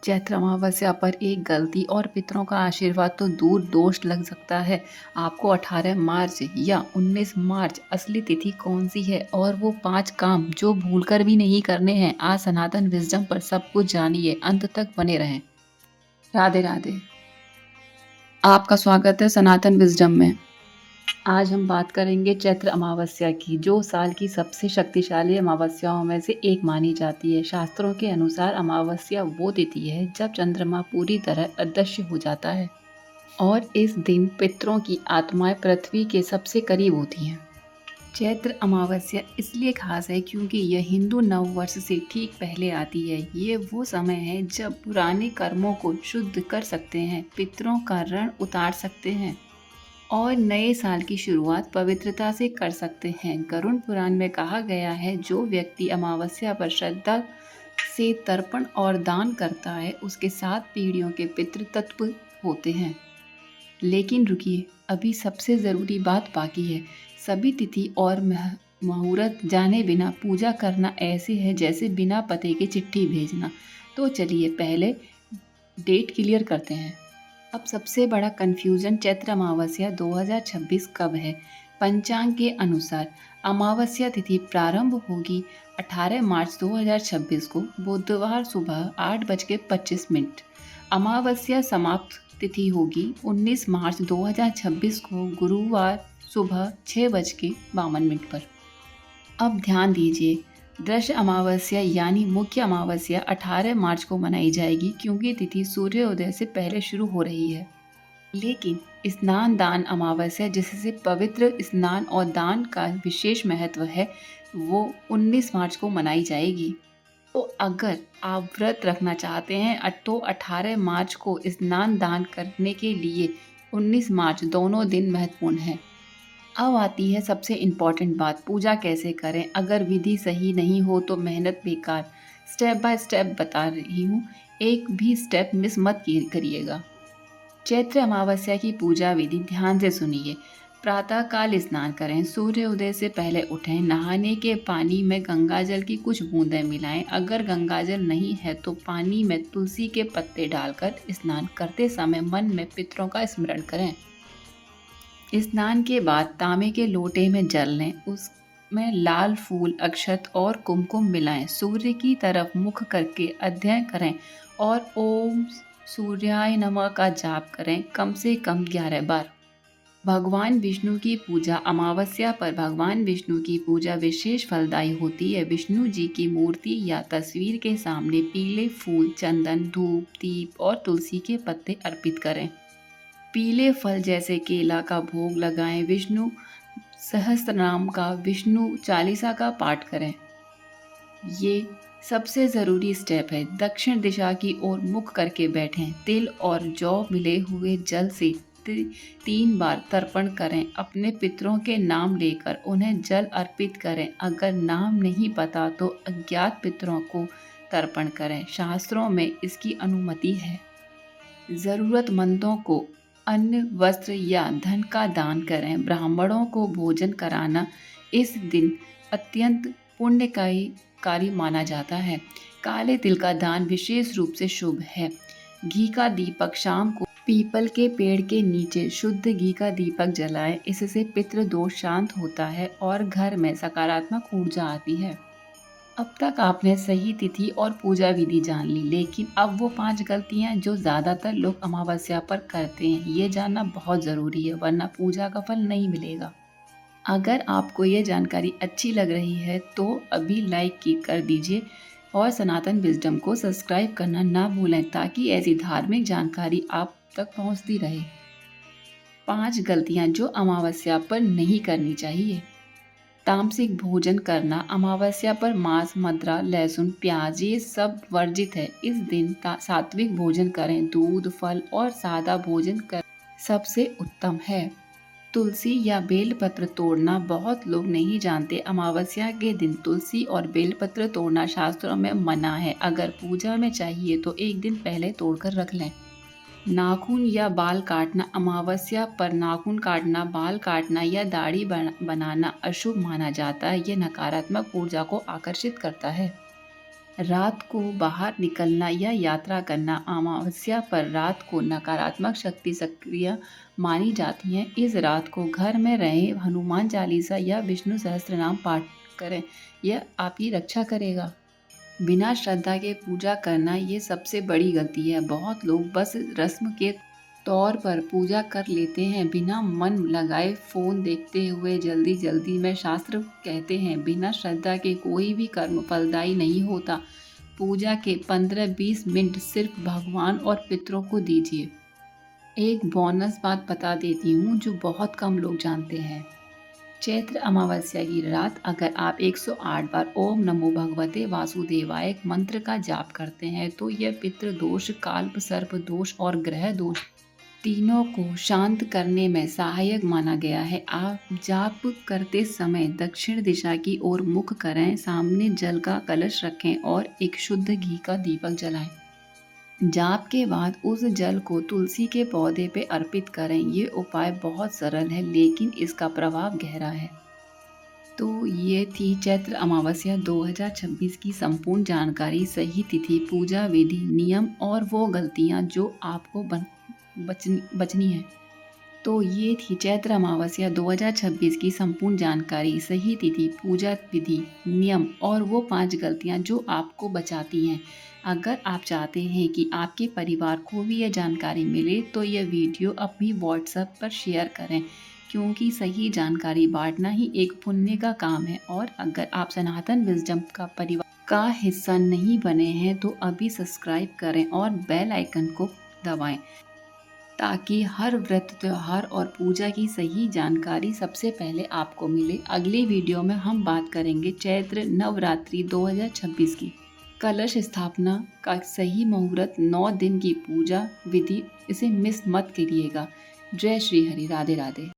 चैत्र अमावस्या पर एक गलती और पितरों का आशीर्वाद तो दूर दोष लग सकता है। आपको 18 मार्च या 19 मार्च असली तिथि कौन सी है और वो 5 काम जो भूलकर भी नहीं करने हैं। आज सनातन विजडम पर सब कुछ जानिए, अंत तक बने रहें। राधे राधे। आपका स्वागत है सनातन विजडम में। आज हम बात करेंगे चैत्र अमावस्या की, जो साल की सबसे शक्तिशाली अमावस्याओं में से एक मानी जाती है। शास्त्रों के अनुसार अमावस्या वो तिथि है जब चंद्रमा पूरी तरह अदृश्य हो जाता है और इस दिन पितरों की आत्माएं पृथ्वी के सबसे करीब होती हैं। चैत्र अमावस्या इसलिए खास है क्योंकि यह हिंदू नववर्ष से ठीक पहले आती है। ये वो समय है जब पुराने कर्मों को शुद्ध कर सकते हैं, पितरों का ऋण उतार सकते हैं और नए साल की शुरुआत पवित्रता से कर सकते हैं। गरुड़ पुराण में कहा गया है, जो व्यक्ति अमावस्या पर श्रद्धा से तर्पण और दान करता है, उसके 7 पीढ़ियों के पितृ तत्व होते हैं। लेकिन रुकिए, अभी सबसे ज़रूरी बात बाकी है। सभी तिथि और मुहूर्त जाने बिना पूजा करना ऐसे है जैसे बिना पते के चिट्ठी भेजना। तो चलिए पहले डेट क्लियर करते हैं। अब सबसे बड़ा कन्फ्यूजन, चैत्र अमावस्या 2026 कब है? पंचांग के अनुसार अमावस्या तिथि प्रारंभ होगी 18 मार्च 2026 को बुधवार सुबह 8:25। अमावस्या समाप्त तिथि होगी 19 मार्च 2026 को गुरुवार सुबह 6:52 पर। अब ध्यान दीजिए, दृश्य अमावस्या यानी मुख्य अमावस्या 18 मार्च को मनाई जाएगी क्योंकि तिथि सूर्योदय से पहले शुरू हो रही है। लेकिन स्नान दान अमावस्या, जिससे पवित्र स्नान और दान का विशेष महत्व है, वो 19 मार्च को मनाई जाएगी। तो अगर आप व्रत रखना चाहते हैं तो 18 मार्च को स्नान दान करने के लिए 19 मार्च दोनों दिन महत्वपूर्ण है। अब आती है सबसे इम्पॉर्टेंट बात, पूजा कैसे करें। अगर विधि सही नहीं हो तो मेहनत बेकार। स्टेप बाय स्टेप बता रही हूँ, एक भी स्टेप मिस मत करिएगा। चैत्र अमावस्या की पूजा विधि ध्यान से सुनिए। प्रातः काल स्नान करें, सूर्य उदय से पहले उठें। नहाने के पानी में गंगाजल की कुछ बूंदें मिलाएं। अगर गंगाजल नहीं है तो पानी में तुलसी के पत्ते डालकर स्नान करते समय मन में पितरों का स्मरण करें। स्नान के बाद तांबे के लोटे में जल लें, उसमें लाल फूल, अक्षत और कुमकुम मिलाएं। सूर्य की तरफ मुख करके अध्ययन करें और ओम सूर्याय नमः का जाप करें कम से कम 11 बार। भगवान विष्णु की पूजा अमावस्या पर भगवान विष्णु की पूजा विशेष फलदायी होती है। विष्णु जी की मूर्ति या तस्वीर के सामने पीले फूल, चंदन, धूप, दीप और तुलसी के पत्ते अर्पित करें। पीले फल जैसे केला का भोग लगाएं। विष्णु सहस्त्रनाम का, विष्णु चालीसा का पाठ करें। ये सबसे ज़रूरी स्टेप है। दक्षिण दिशा की ओर मुख करके बैठें। तिल और जौ मिले हुए जल से 3 बार तर्पण करें। अपने पितरों के नाम लेकर उन्हें जल अर्पित करें। अगर नाम नहीं पता तो अज्ञात पितरों को तर्पण करें। शास्त्रों में इसकी अनुमति है। ज़रूरतमंदों को अन्न, वस्त्र या धन का दान करें। ब्राह्मणों को भोजन कराना इस दिन अत्यंत पुण्यकारी माना जाता है। काले तिल का दान विशेष रूप से शुभ है। घी का दीपक शाम को पीपल के पेड़ के नीचे शुद्ध घी का दीपक जलाएं। इससे पितृ दोष शांत होता है और घर में सकारात्मक ऊर्जा आती है। अब तक आपने सही तिथि और पूजा विधि जान ली, लेकिन अब वो 5 गलतियां जो ज़्यादातर लोग अमावस्या पर करते हैं, ये जानना बहुत ज़रूरी है, वरना पूजा का फल नहीं मिलेगा। अगर आपको ये जानकारी अच्छी लग रही है तो अभी लाइक कर दीजिए और सनातन विजडम को सब्सक्राइब करना ना भूलें ताकि ऐसी धार्मिक जानकारी आप तक पहुंचती रहे। 5 गलतियां जो अमावस्या पर नहीं करनी चाहिए। तामसिक भोजन करना, अमावस्या पर मांस, मदिरा, लहसुन, प्याज ये सब वर्जित है। इस दिन सात्विक भोजन करें। दूध, फल और सादा भोजन कर सबसे उत्तम है। तुलसी या बेलपत्र तोड़ना बहुत लोग नहीं जानते। अमावस्या के दिन तुलसी और बेलपत्र तोड़ना शास्त्रों में मना है। अगर पूजा में चाहिए तो एक दिन पहले तोड़कर रख लें। नाखून या बाल काटना, अमावस्या पर नाखून काटना, बाल काटना या दाढ़ी बनाना अशुभ माना जाता है। यह नकारात्मक ऊर्जा को आकर्षित करता है। रात को बाहर निकलना या यात्रा करना, अमावस्या पर रात को नकारात्मक शक्ति सक्रिय मानी जाती है। इस रात को घर में रहें, हनुमान चालीसा या विष्णु सहस्त्रनाम पाठ करें, यह आपकी रक्षा करेगा। बिना श्रद्धा के पूजा करना ये सबसे बड़ी गलती है। बहुत लोग बस रस्म के तौर पर पूजा कर लेते हैं, बिना मन लगाए फ़ोन देखते हुए जल्दी जल्दी में। शास्त्र कहते हैं बिना श्रद्धा के कोई भी कर्म फलदायी नहीं होता। पूजा के 15-20 मिनट सिर्फ भगवान और पितरों को दीजिए। एक बोनस बात बता देती हूँ जो बहुत कम लोग जानते हैं। चैत्र अमावस्या की रात अगर आप 108 बार ओम नमो भगवते वासुदेवाय मंत्र का जाप करते हैं तो यह पितृ दोष, काल्प सर्प दोष और ग्रह दोष तीनों को शांत करने में सहायक माना गया है। आप जाप करते समय दक्षिण दिशा की ओर मुख करें, सामने जल का कलश रखें और एक शुद्ध घी का दीपक जलाएं। जाप के बाद उस जल को तुलसी के पौधे पे अर्पित करें। ये उपाय बहुत सरल है लेकिन इसका प्रभाव गहरा है। तो ये थी चैत्र अमावस्या 2026 की संपूर्ण जानकारी, सही तिथि, पूजा विधि, नियम और वो गलतियाँ जो आपको बचनी है। तो ये थी चैत्र अमावस्या 2026 की संपूर्ण जानकारी, सही तिथि, पूजा विधि, नियम और वो 5 गलतियाँ जो आपको बचाती हैं। अगर आप चाहते हैं कि आपके परिवार को भी यह जानकारी मिले तो यह वीडियो अपनी व्हाट्सएप पर शेयर करें, क्योंकि सही जानकारी बांटना ही एक पुण्य का काम है। और अगर आप सनातन विजडम का परिवार का हिस्सा नहीं बने हैं तो अभी सब्सक्राइब करें और बेल आइकन को दबाएं, ताकि हर व्रत, त्योहार और पूजा की सही जानकारी सबसे पहले आपको मिले। अगले वीडियो में हम बात करेंगे चैत्र नवरात्रि 2026 की कलश स्थापना का सही मुहूर्त, 9 दिन की पूजा विधि, इसे मिस मत करिएगा। जय श्री हरि, राधे राधे।